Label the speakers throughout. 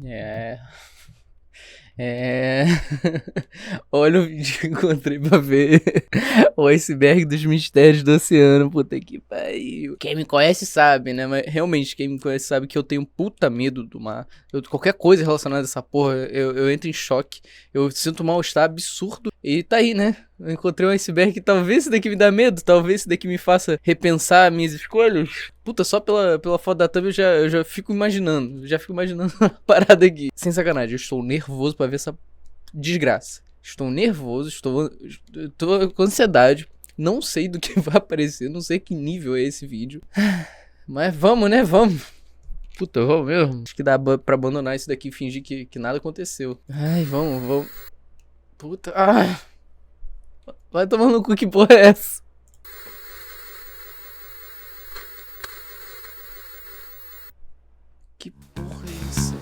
Speaker 1: É. É. Olha o vídeo que eu encontrei pra ver. O iceberg dos mistérios do oceano. Puta que pariu. Quem me conhece sabe, né? Mas realmente, quem me conhece sabe que eu tenho puta medo do mar. Qualquer coisa relacionada a essa porra, eu entro em choque. Eu sinto um mal-estar absurdo. E tá aí, né? Eu encontrei um iceberg que talvez esse daqui me dá medo. Talvez esse daqui me faça repensar minhas escolhas. Puta, só pela foto da thumb eu já fico imaginando. Já fico imaginando a parada aqui. Sem sacanagem, eu estou nervoso pra ver essa desgraça. Estou nervoso, tô com ansiedade. Não sei do que vai aparecer, não sei que nível é esse vídeo. Mas vamos, né? Vamos. Puta, eu vou mesmo. Acho que dá pra abandonar isso daqui e fingir que nada aconteceu. Ai, vamos. Puta. Ah. Vai tomar no cu, que porra é essa? Que porra é essa?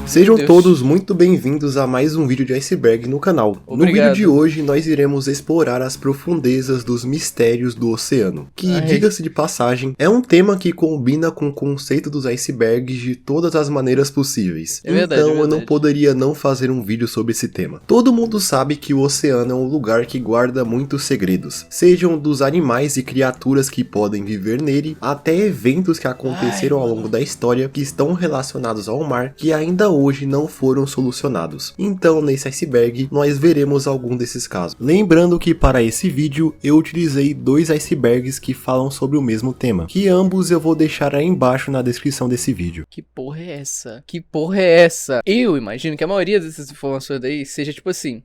Speaker 2: Sejam todos muito bem-vindos a mais um vídeo de iceberg no canal.
Speaker 1: Obrigado.
Speaker 2: No vídeo de hoje nós iremos explorar as profundezas dos mistérios do oceano, que, diga-se de passagem, é um tema que combina com o conceito dos icebergs de todas as maneiras possíveis. Então eu não poderia não fazer um vídeo sobre esse tema. Todo mundo sabe que o oceano é um lugar que guarda muitos segredos, sejam dos animais e criaturas que podem viver nele, até eventos que aconteceram ao longo da história que estão relacionados ao mar, que ainda hoje não foram solucionados. Então, nesse iceberg, nós veremos algum desses casos. Lembrando que para esse vídeo, eu utilizei dois icebergs que falam sobre o mesmo tema, que ambos eu vou deixar aí embaixo na descrição desse vídeo.
Speaker 1: Que porra é essa? Que porra é essa? Eu imagino que a maioria dessas informações daí seja tipo assim,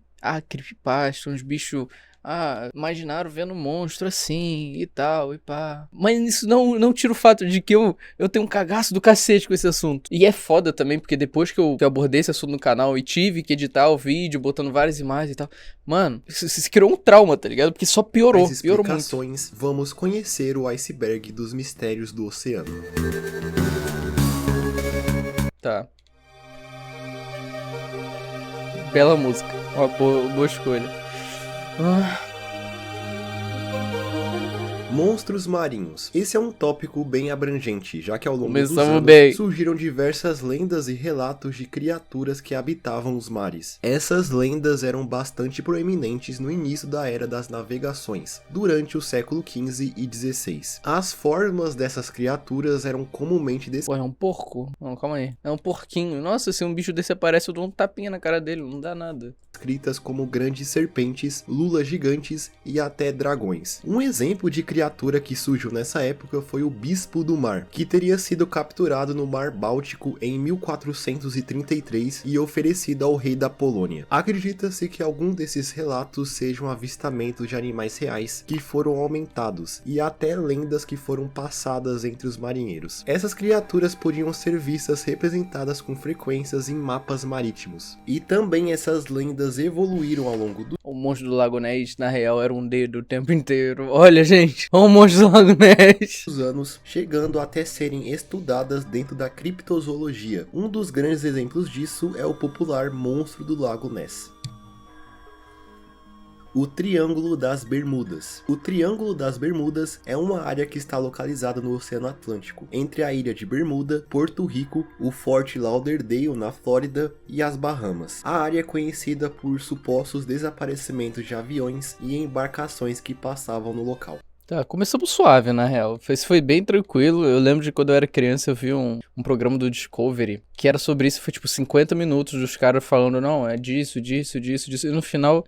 Speaker 1: creepypasta, uns bichos... imaginaram vendo um monstro assim e tal e pá. Mas isso não tira o fato de que eu tenho um cagaço do cacete com esse assunto. E é foda também, porque depois que eu abordei esse assunto no canal e tive que editar o vídeo, botando várias imagens e tal, mano, isso criou um trauma, tá ligado? Porque só piorou, piorou muito.
Speaker 2: Vamos conhecer o iceberg dos mistérios do oceano.
Speaker 1: Tá. Bela música, uma boa escolha.
Speaker 2: Monstros marinhos. Esse é um tópico bem abrangente, já que ao longo dos anos surgiram diversas lendas e relatos de criaturas que habitavam os mares. Essas lendas eram bastante proeminentes no início da era das navegações, durante o século XV e XVI. As formas dessas criaturas eram comumente
Speaker 1: Pô, é um porco? Não, calma aí. É um porquinho. Nossa, se um bicho desse aparece, eu dou um tapinha na cara dele, não dá nada.
Speaker 2: Descritas como grandes serpentes, lulas gigantes e até dragões. Um exemplo de criatura que surgiu nessa época foi o Bispo do Mar, que teria sido capturado no Mar Báltico em 1433 e oferecido ao rei da Polônia. Acredita-se que algum desses relatos sejam avistamentos de animais reais que foram aumentados e até lendas que foram passadas entre os marinheiros. Essas criaturas podiam ser vistas representadas com frequências em mapas marítimos. E também essas lendas evoluíram ao longo do...
Speaker 1: O monstro do Lago Ness, na real, era um dedo o tempo inteiro. Olha, gente, o monstro do Lago Ness.
Speaker 2: Os anos, chegando até serem estudadas dentro da criptozoologia. Um dos grandes exemplos disso é o popular monstro do Lago Ness. O Triângulo das Bermudas. O Triângulo das Bermudas é uma área que está localizada no Oceano Atlântico, entre a ilha de Bermuda, Porto Rico, o Fort Lauderdale na Flórida e as Bahamas. A área é conhecida por supostos desaparecimentos de aviões e embarcações que passavam no local.
Speaker 1: Tá, começamos suave, na real. Foi bem tranquilo. Eu lembro de quando eu era criança, eu vi um programa do Discovery, que era sobre isso. Foi tipo 50 minutos dos caras falando, não, é disso. E no final...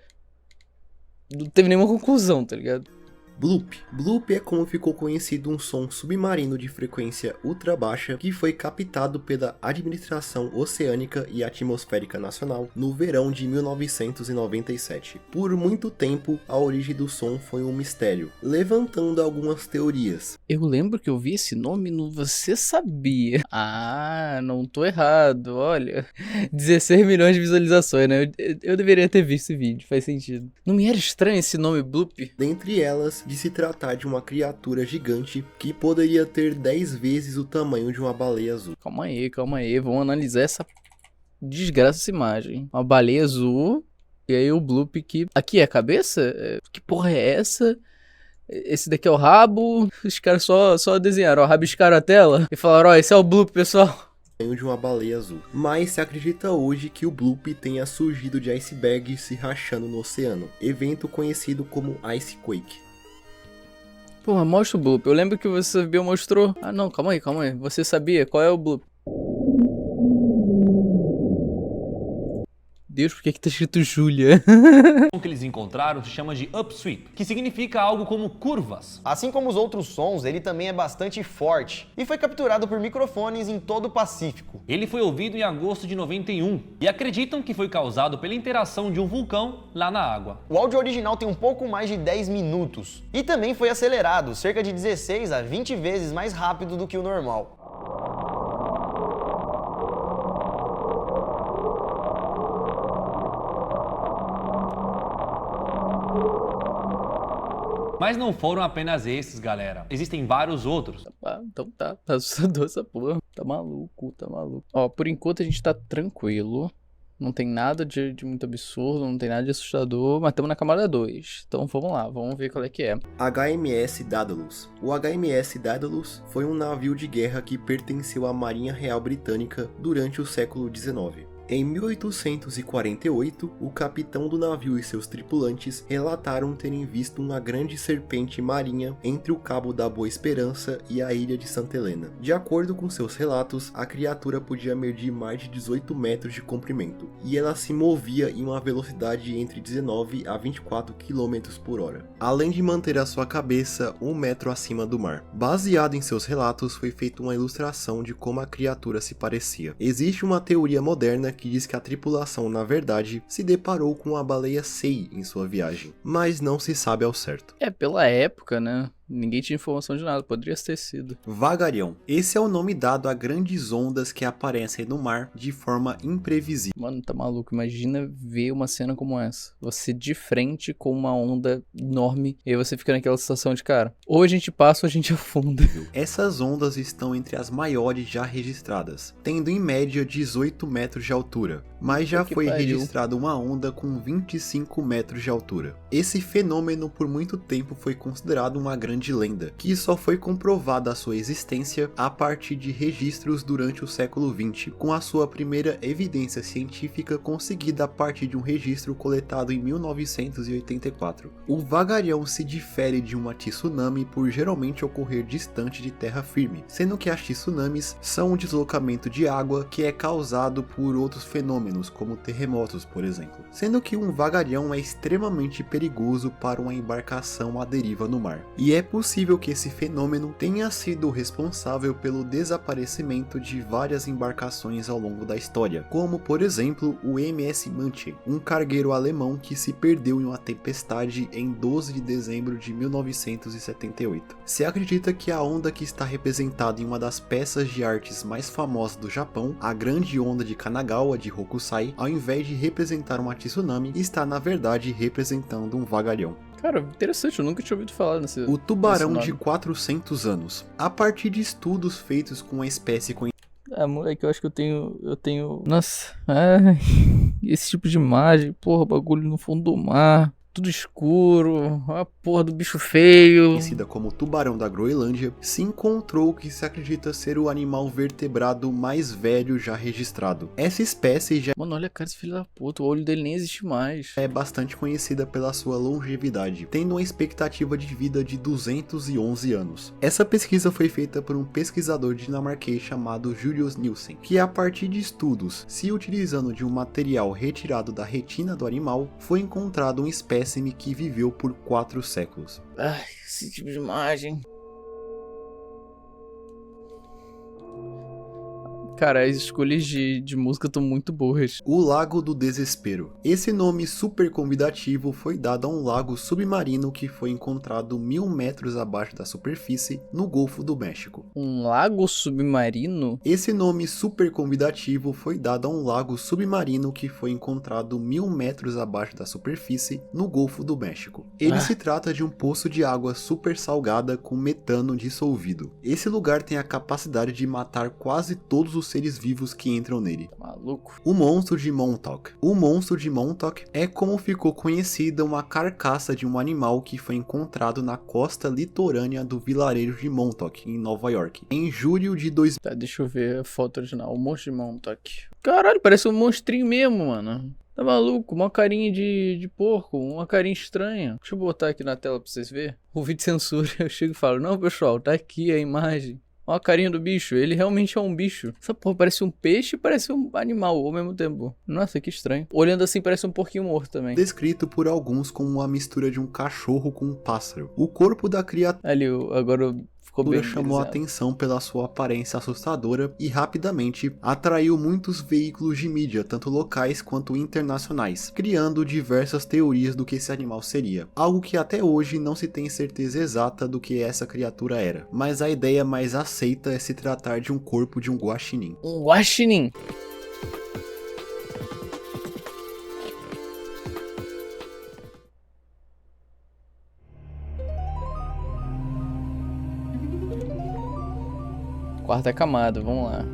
Speaker 1: não teve nenhuma conclusão, tá ligado?
Speaker 2: Bloop. Bloop é como ficou conhecido um som submarino de frequência ultra baixa que foi captado pela Administração Oceânica e Atmosférica Nacional no verão de 1997. Por muito tempo, a origem do som foi um mistério, levantando algumas teorias.
Speaker 1: Eu lembro que eu vi esse nome no Você Sabia. Não tô errado, olha. 16 milhões de visualizações, né? Eu deveria ter visto esse vídeo, faz sentido. Não me era estranho esse nome Bloop?
Speaker 2: Dentre elas, de se tratar de uma criatura gigante que poderia ter 10 vezes o tamanho de uma baleia azul.
Speaker 1: Calma aí, vamos analisar essa desgraça, essa imagem. Uma baleia azul, e aí o Bloop que... aqui é a cabeça? Que porra é essa? Esse daqui é o rabo. Os caras só desenharam, rabiscaram a tela e falaram, esse é o Bloop, pessoal.
Speaker 2: tamanho de uma baleia azul. Mas se acredita hoje que o bloop tenha surgido de icebergs se rachando no oceano, evento conhecido como Icequake.
Speaker 1: Porra, mostra o bloop. Eu lembro que você sabia, mostrou. Ah, não, calma aí. Você sabia? Qual é o bloop? Deus, por que tá escrito Júlia?
Speaker 3: O que eles encontraram se chama de upsweep, que significa algo como curvas.
Speaker 4: Assim como os outros sons, ele também é bastante forte e foi capturado por microfones em todo o Pacífico.
Speaker 3: Ele foi ouvido em agosto de 91 e acreditam que foi causado pela interação de um vulcão lá na água.
Speaker 4: O áudio original tem um pouco mais de 10 minutos e também foi acelerado, cerca de 16 a 20 vezes mais rápido do que o normal.
Speaker 3: Mas não foram apenas esses, galera. Existem vários outros.
Speaker 1: Ah, então tá assustador essa porra. Tá maluco. Ó, por enquanto a gente tá tranquilo. Não tem nada de muito absurdo, não tem nada de assustador, mas estamos na camada 2. Então vamos lá, vamos ver qual é que é.
Speaker 2: HMS Daedalus. O HMS Daedalus foi um navio de guerra que pertenceu à Marinha Real Britânica durante o século XIX. Em 1848, o capitão do navio e seus tripulantes relataram terem visto uma grande serpente marinha entre o Cabo da Boa Esperança e a ilha de Santa Helena. De acordo com seus relatos, a criatura podia medir mais de 18 metros de comprimento, e ela se movia em uma velocidade entre 19 a 24 km por hora, além de manter a sua cabeça 1 metro acima do mar. Baseado em seus relatos, foi feita uma ilustração de como a criatura se parecia. Existe uma teoria moderna que diz que a tripulação, na verdade, se deparou com a baleia Sei em sua viagem, mas não se sabe ao certo.
Speaker 1: É, pela época, né? Ninguém tinha informação de nada, poderia ter sido.
Speaker 2: Vagarião. Esse é o nome dado a grandes ondas que aparecem no mar de forma imprevisível.
Speaker 1: Mano, tá maluco, imagina ver uma cena como essa. Você de frente com uma onda enorme e aí você fica naquela situação de, cara, ou a gente passa ou a gente afunda.
Speaker 2: Essas ondas estão entre as maiores já registradas, tendo em média 18 metros de altura, mas já foi registrada uma onda com 25 metros de altura. Esse fenômeno por muito tempo foi considerado uma grande lenda, que só foi comprovada a sua existência a partir de registros durante o século XX, com a sua primeira evidência científica conseguida a partir de um registro coletado em 1984. O vagarião se difere de uma tsunami por geralmente ocorrer distante de terra firme, sendo que as tsunamis são um deslocamento de água que é causado por outros fenômenos, como terremotos, por exemplo. Sendo que um vagarião é extremamente perigoso para uma embarcação à deriva no mar. E é possível que esse fenômeno tenha sido responsável pelo desaparecimento de várias embarcações ao longo da história, como por exemplo o MS Manche, um cargueiro alemão que se perdeu em uma tempestade em 12 de dezembro de 1978. Se acredita que a onda que está representada em uma das peças de artes mais famosas do Japão, a Grande Onda de Kanagawa de Hokusai, ao invés de representar uma tsunami, está na verdade representando um vagarião.
Speaker 1: Cara, interessante, eu nunca tinha ouvido falar nesse.
Speaker 2: O tubarão de 400 anos. A partir de estudos feitos com a espécie conhecida.
Speaker 1: Ah, moleque, eu acho que eu tenho. Nossa, esse tipo de imagem, porra, bagulho no fundo do mar. Tudo escuro, a porra do bicho feio.
Speaker 2: Conhecida como tubarão da Groenlândia, se encontrou o que se acredita ser o animal vertebrado mais velho já registrado. Essa espécie já
Speaker 1: Mano, olha a cara desse filho da puta, o olho dele nem existe mais.
Speaker 2: é bastante conhecida pela sua longevidade, tendo uma expectativa de vida de 211 anos. Essa pesquisa foi feita por um pesquisador dinamarquês chamado Julius Nielsen, que a partir de estudos, se utilizando de um material retirado da retina do animal, foi encontrado uma espécime que viveu por 4 séculos.
Speaker 1: Ai, esse tipo de imagem. Cara, as escolhas de música estão muito burras.
Speaker 2: O Lago do Desespero. Esse nome super convidativo foi dado a um lago submarino que foi encontrado 1000 metros abaixo da superfície no Golfo do México.
Speaker 1: Um lago submarino?
Speaker 2: Esse nome super convidativo foi dado a um lago submarino que foi encontrado 1000 metros abaixo da superfície no Golfo do México. Ele se trata de um poço de água super salgada com metano dissolvido. Esse lugar tem a capacidade de matar quase todos os seres vivos que entram nele.
Speaker 1: Tá maluco. maluco.
Speaker 2: O monstro de Montauk. O monstro de Montauk é como ficou conhecida uma carcaça de um animal que foi encontrado na costa litorânea do vilarejo de Montauk, em Nova York, em julho de 2000.
Speaker 1: Tá, deixa eu ver a foto original. O monstro de Montauk. Caralho, parece um monstrinho mesmo, mano. Tá maluco? Uma carinha de porco, uma carinha estranha. Deixa eu botar aqui na tela pra vocês verem. O vídeo censura, eu chego e falo, não, pessoal, tá aqui a imagem. Olha a carinha do bicho, ele realmente é um bicho. Essa porra parece um peixe e parece um animal ao mesmo tempo. Nossa, que estranho. Olhando assim parece um porquinho morto também.
Speaker 2: Descrito por alguns como uma mistura de um cachorro com um pássaro. O corpo da criatura
Speaker 1: Ali, agora ficou bem
Speaker 2: chamou a atenção pela sua aparência assustadora e rapidamente atraiu muitos veículos de mídia, tanto locais quanto internacionais, criando diversas teorias do que esse animal seria. Algo que até hoje não se tem certeza exata do que essa criatura era, mas a ideia mais aceita é se tratar de um corpo de um guaxinim.
Speaker 1: Um guaxinim. Quarta camada, vamos lá.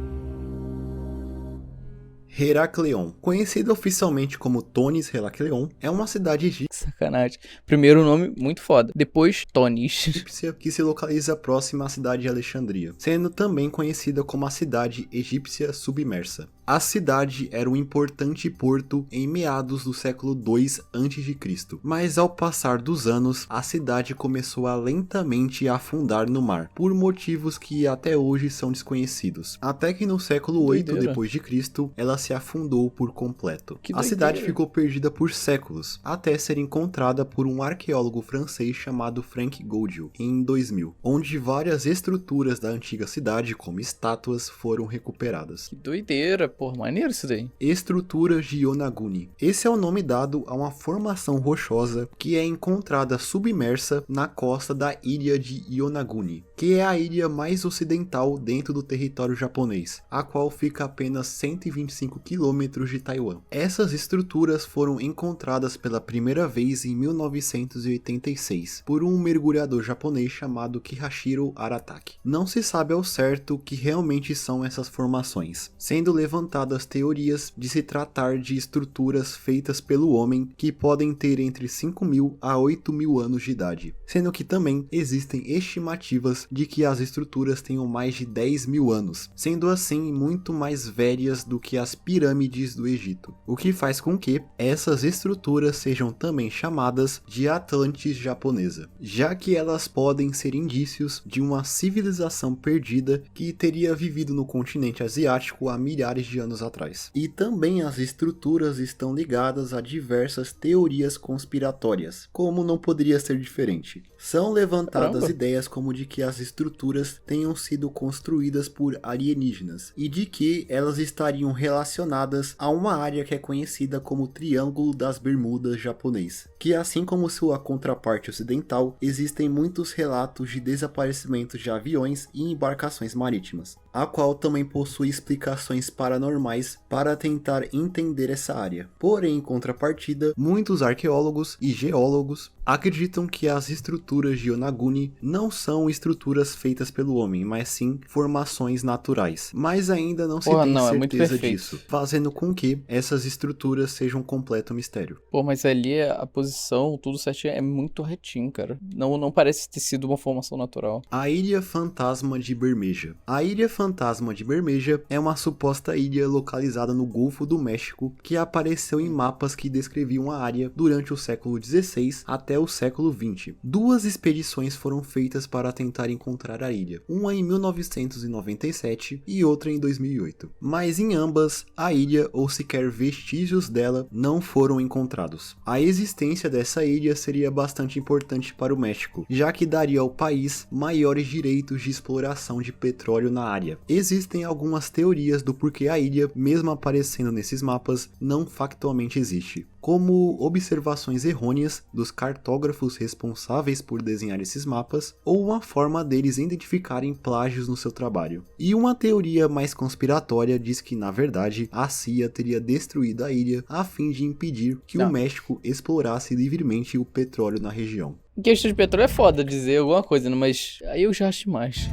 Speaker 2: Heracleion, conhecida oficialmente como Tonis Heracleion, é uma cidade
Speaker 1: Sacanagem. Primeiro nome, muito foda. Depois, Tonis.
Speaker 2: egípcia que se localiza próxima à cidade de Alexandria, sendo também conhecida como a cidade egípcia submersa. A cidade era um importante porto em meados do século II a.C., mas ao passar dos anos, a cidade começou a lentamente afundar no mar, por motivos que até hoje são desconhecidos. Até que no século VIII d.C., ela se afundou por completo. A cidade ficou perdida por séculos, até ser encontrada por um arqueólogo francês chamado Frank Gaudiel, em 2000, onde várias estruturas da antiga cidade, como estátuas, foram recuperadas.
Speaker 1: Que doideira, pô, maneiro isso daí.
Speaker 2: Estruturas de Yonaguni. Esse é o nome dado a uma formação rochosa que é encontrada submersa na costa da ilha de Yonaguni, que é a ilha mais ocidental dentro do território japonês, a qual fica a apenas 125 quilômetros de Taiwan. Essas estruturas foram encontradas pela primeira vez em 1986 por um mergulhador japonês chamado Kihachiro Arataki. Não se sabe ao certo o que realmente são essas formações, sendo levantadas teorias de se tratar de estruturas feitas pelo homem que podem ter entre 5.000 a 8.000 anos de idade, sendo que também existem estimativas de que as estruturas tenham mais de 10.000 anos, sendo assim muito mais velhas do que as pirâmides do Egito, o que faz com que essas estruturas sejam também chamadas de Atlantis japonesa, já que elas podem ser indícios de uma civilização perdida que teria vivido no continente asiático há milhares de anos atrás. E também as estruturas estão ligadas a diversas teorias conspiratórias, como não poderia ser diferente. São levantadas ideias como de que as estruturas tenham sido construídas por alienígenas e de que elas estariam relacionadas a uma área que é conhecida como Triângulo das Bermudas japonês, que assim como sua contraparte ocidental, existem muitos relatos de desaparecimentos de aviões e embarcações marítimas, a qual também possui explicações paranormais para tentar entender essa área. Porém, em contrapartida, muitos arqueólogos e geólogos acreditam que as estruturas de Yonaguni não são estruturas feitas pelo homem, mas sim formações naturais. Mas ainda não se tem certeza disso, fazendo com que essas estruturas sejam um completo mistério.
Speaker 1: Pô, mas ali a posição, tudo certinho, é muito retinho, cara. Não parece ter sido uma formação natural.
Speaker 2: A Ilha Fantasma de Bermeja. A Ilha Fantasma de Bermeja é uma suposta ilha localizada no Golfo do México que apareceu em mapas que descreviam a área durante o século XVI até o século XX. Duas expedições foram feitas para tentar encontrar a ilha, uma em 1997 e outra em 2008. Mas em ambas, a ilha ou sequer vestígios dela não foram encontrados. A existência dessa ilha seria bastante importante para o México, já que daria ao país maiores direitos de exploração de petróleo na área. Existem algumas teorias do porquê a ilha, mesmo aparecendo nesses mapas, não factualmente existe, como observações errôneas dos cartógrafos responsáveis por desenhar esses mapas, ou uma forma deles identificarem plágios no seu trabalho. E uma teoria mais conspiratória diz que, na verdade, a CIA teria destruído a ilha a fim de impedir que o México explorasse livremente o petróleo na região.
Speaker 1: Em questão de petróleo é foda dizer alguma coisa, né? Mas aí eu já acho demais.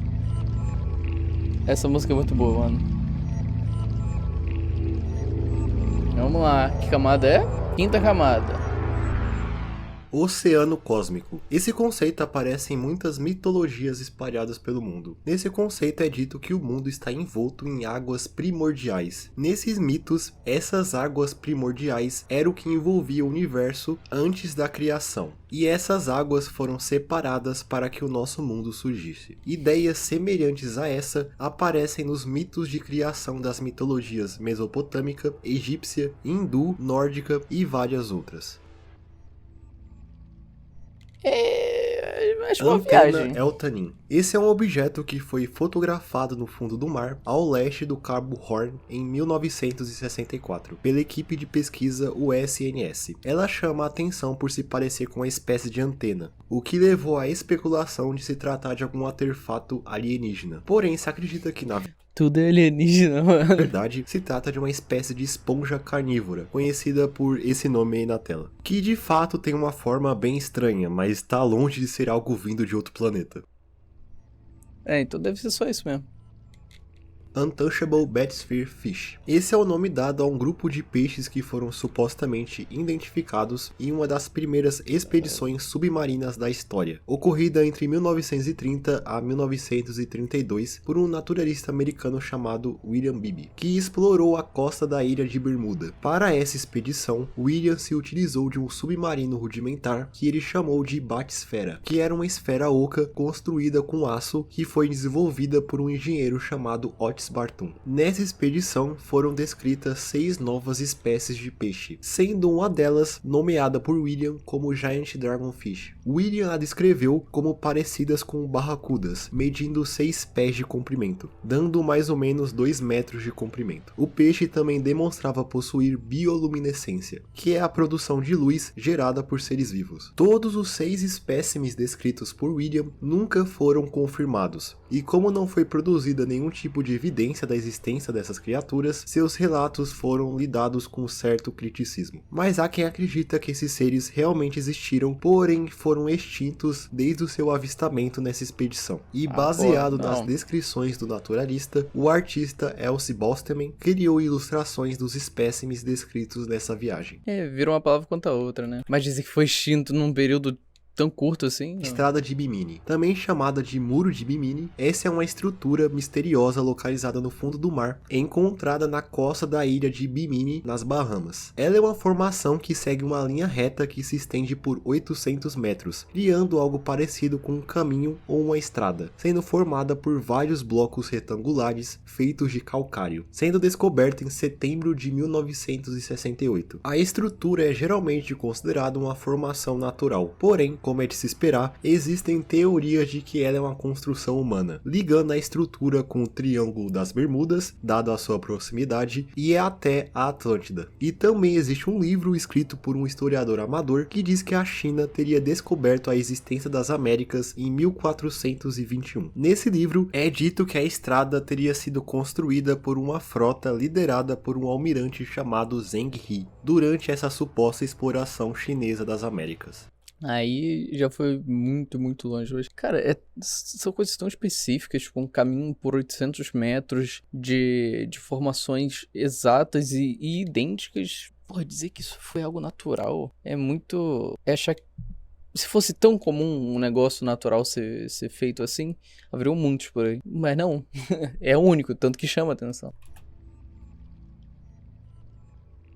Speaker 1: Essa música é muito boa, mano. Vamos lá. Que camada é? Quinta camada.
Speaker 2: Oceano cósmico. Esse conceito aparece em muitas mitologias espalhadas pelo mundo. Nesse conceito é dito que o mundo está envolto em águas primordiais. Nesses mitos, essas águas primordiais eram o que envolvia o universo antes da criação. E essas águas foram separadas para que o nosso mundo surgisse. Ideias semelhantes a essa aparecem nos mitos de criação das mitologias mesopotâmica, egípcia, hindu, nórdica e várias outras.
Speaker 1: Acho uma
Speaker 2: Antena
Speaker 1: viagem.
Speaker 2: Eltanin. Esse é um objeto que foi fotografado no fundo do mar, ao leste do Cabo Horn, em 1964, pela equipe de pesquisa USNS. Ela chama a atenção por se parecer com uma espécie de antena, o que levou à especulação de se tratar de algum artefato alienígena. Porém, se acredita que na
Speaker 1: Tudo é alienígena, mano.
Speaker 2: verdade, se trata de uma espécie de esponja carnívora, conhecida por esse nome aí na tela, que de fato tem uma forma bem estranha, mas está longe de ser algo vindo de outro planeta.
Speaker 1: Então deve ser só isso mesmo.
Speaker 2: Untouchable Bathysphere Fish. Esse é o nome dado a um grupo de peixes que foram supostamente identificados em uma das primeiras expedições submarinas da história, ocorrida entre 1930 a 1932 por um naturalista americano chamado William Beebe, que explorou a costa da ilha de Bermuda. Para essa expedição, William se utilizou de um submarino rudimentar que ele chamou de batisfera, que era uma esfera oca construída com aço que foi desenvolvida por um engenheiro chamado Otis Barton. Nessa expedição foram descritas 6 novas espécies de peixe, sendo uma delas nomeada por William como Giant Dragonfish. William a descreveu como parecidas com barracudas, medindo 6 pés de comprimento, dando mais ou menos 2 metros de comprimento. O peixe também demonstrava possuir bioluminescência, que é a produção de luz gerada por seres vivos. Todos os 6 espécimes descritos por William nunca foram confirmados, e como não foi produzida nenhum tipo de evidência da existência dessas criaturas, seus relatos foram lidados com certo criticismo. Mas há quem acredita que esses seres realmente existiram, porém foram extintos desde o seu avistamento nessa expedição. E baseado nas descrições do naturalista, o artista Elsie Bosteman criou ilustrações dos espécimes descritos nessa viagem.
Speaker 1: Vira uma palavra quanto a outra, né? Mas dizem que foi extinto num período tão curto assim? Não.
Speaker 2: Estrada de Bimini, também chamada de Muro de Bimini, essa é uma estrutura misteriosa localizada no fundo do mar, encontrada na costa da ilha de Bimini, nas Bahamas. Ela é uma formação que segue uma linha reta que se estende por 800 metros, criando algo parecido com um caminho ou uma estrada, sendo formada por vários blocos retangulares feitos de calcário, sendo descoberta em setembro de 1968. A estrutura é geralmente considerada uma formação natural, porém, como é de se esperar, existem teorias de que ela é uma construção humana, ligando a estrutura com o Triângulo das Bermudas, dado a sua proximidade, e até a Atlântida. E também existe um livro escrito por um historiador amador que diz que a China teria descoberto a existência das Américas em 1421. Nesse livro, é dito que a estrada teria sido construída por uma frota liderada por um almirante chamado Zheng He, durante essa suposta exploração chinesa das Américas.
Speaker 1: Aí já foi muito, muito longe hoje. Cara, são coisas tão específicas, tipo um caminho por 800 metros de formações exatas e idênticas. Porra, dizer que isso foi algo natural é muito... É achar que se fosse tão comum um negócio natural ser feito assim, haveriam muitos por aí. Mas não, é único, tanto que chama atenção.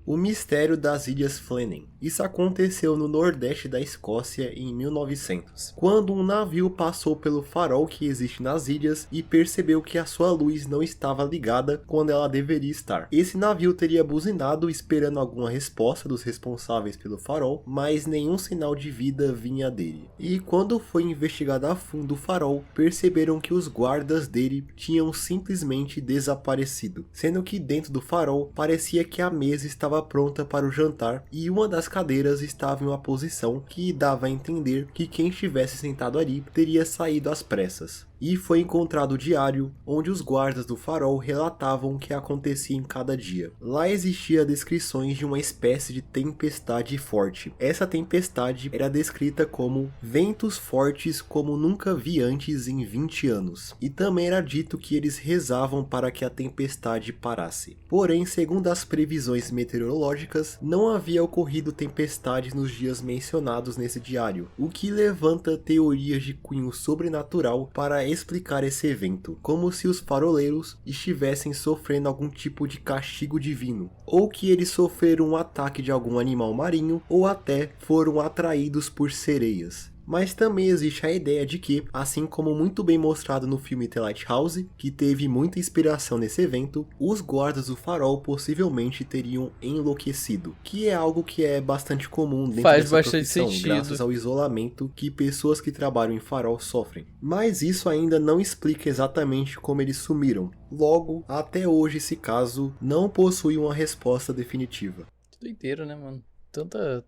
Speaker 2: O mistério das Ilhas Fleming. Isso aconteceu no nordeste da Escócia em 1900, quando um navio passou pelo farol que existe nas ilhas e percebeu que a sua luz não estava ligada quando ela deveria estar. Esse navio teria buzinado esperando alguma resposta dos responsáveis pelo farol, mas nenhum sinal de vida vinha dele. E quando foi investigado a fundo o farol, perceberam que os guardas dele tinham simplesmente desaparecido, sendo que dentro do farol parecia que a mesa estava pronta para o jantar e uma das cadeiras estava em uma posição que dava a entender que quem estivesse sentado ali teria saído às pressas. e foi encontrado o diário onde os guardas do farol relatavam o que acontecia em cada dia. Lá existia descrições de uma espécie de tempestade forte. Essa tempestade era descrita como ventos fortes como nunca vi antes em 20 anos, e também era dito que eles rezavam para que a tempestade parasse. Porém, segundo as previsões meteorológicas, não havia ocorrido tempestade nos dias mencionados nesse diário, o que levanta teorias de cunho sobrenatural para explicar esse evento, como se os faroleiros estivessem sofrendo algum tipo de castigo divino, ou que eles sofreram um ataque de algum animal marinho, ou até foram atraídos por sereias. Mas também existe a ideia de que, assim como muito bem mostrado no filme The Lighthouse, que teve muita inspiração nesse evento, os guardas do farol possivelmente teriam enlouquecido, que é algo que é bastante comum dentro
Speaker 1: Faz
Speaker 2: dessa
Speaker 1: bastante
Speaker 2: profissão,
Speaker 1: sentido.
Speaker 2: graças ao isolamento que pessoas que trabalham em farol sofrem. Mas isso ainda não explica exatamente como eles sumiram. Logo, até hoje esse caso não possui uma resposta definitiva.
Speaker 1: Que doideira, né, mano?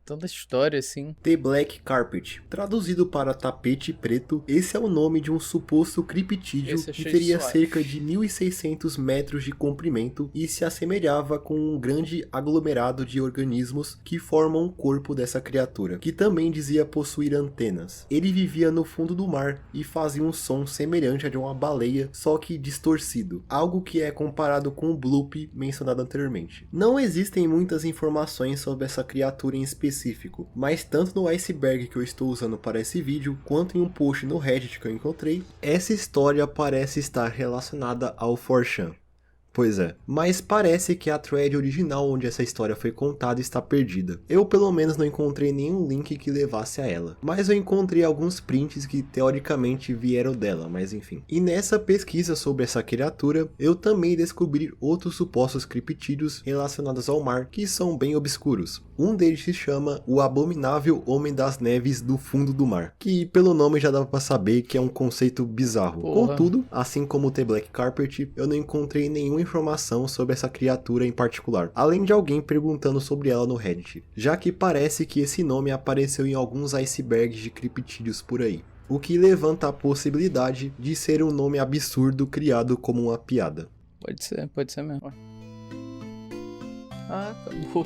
Speaker 1: Tanta história assim.
Speaker 2: The Black Carpet. Traduzido para tapete preto, esse é o nome de um suposto criptídeo
Speaker 1: Esse
Speaker 2: que
Speaker 1: achei
Speaker 2: teria
Speaker 1: suave.
Speaker 2: cerca de 1.600 metros de comprimento e se assemelhava com um grande aglomerado de organismos que formam o corpo dessa criatura, que também dizia possuir antenas. Ele vivia no fundo do mar e fazia um som semelhante a de uma baleia, só que distorcido, algo que é comparado com o bloop mencionado anteriormente. Não existem muitas informações sobre essa criatura em específico, mas tanto no iceberg que eu estou usando para esse vídeo, quanto em um post no Reddit que eu encontrei, essa história parece estar relacionada ao 4chan. Pois é, mas parece que a thread original onde essa história foi contada está perdida. Eu pelo menos não encontrei nenhum link que levasse a ela, mas eu encontrei alguns prints que teoricamente vieram dela, mas enfim. E nessa pesquisa sobre essa criatura, eu também descobri outros supostos criptídeos relacionados ao mar que são bem obscuros. Um deles se chama o Abominável Homem das Neves do Fundo do Mar, que pelo nome já dava pra saber que é um conceito bizarro.
Speaker 1: Porra.
Speaker 2: Contudo, assim como o The Black Carpet, eu não encontrei nenhuma informação sobre essa criatura em particular, além de alguém perguntando sobre ela no Reddit, já que parece que esse nome apareceu em alguns icebergs de criptídeos por aí, o que levanta a possibilidade de ser um nome absurdo criado como uma piada.
Speaker 1: Pode ser mesmo. Ah, acabou.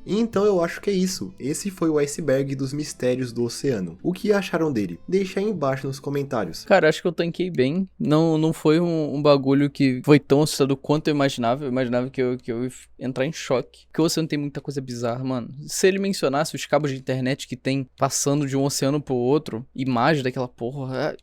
Speaker 2: Então eu acho que é isso. Esse foi o iceberg dos mistérios do oceano. O que acharam dele? Deixa aí embaixo nos comentários.
Speaker 1: Cara, acho que eu tanquei bem. Não foi um bagulho que foi tão assustador quanto eu imaginava. Eu imaginava que eu ia entrar em choque. Porque o oceano tem muita coisa bizarra, mano. Se ele mencionasse os cabos de internet que tem passando de um oceano pro outro, imagem daquela porra,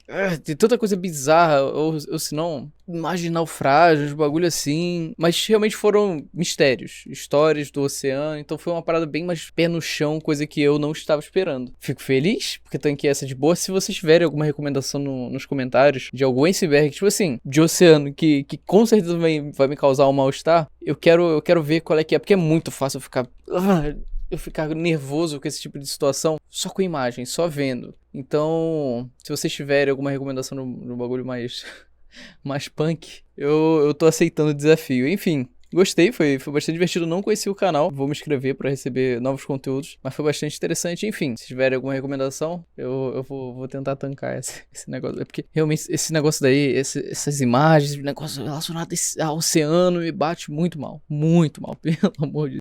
Speaker 1: tem tanta coisa bizarra. Ou se não, imagem de naufrágios, bagulho assim. Mas realmente foram mistérios, histórias do oceano. Então foi uma parada bem mais pé no chão, coisa que eu não estava esperando. Fico feliz, porque tanquei essa de boa. Se vocês tiverem alguma recomendação nos comentários de algum iceberg, tipo assim, de oceano, que com certeza vai me causar um mal-estar, eu quero ver qual é que é, porque é muito fácil eu ficar nervoso com esse tipo de situação só com imagem, só vendo. Então, se vocês tiverem alguma recomendação no bagulho mais punk, eu tô aceitando o desafio. Enfim, gostei, foi bastante divertido, não conheci o canal, vou me inscrever pra receber novos conteúdos, mas foi bastante interessante. Enfim, se tiverem alguma recomendação, eu vou tentar tancar esse negócio, porque realmente esse negócio daí, essas imagens, negócio relacionado ao oceano me bate muito mal, pelo amor de Deus.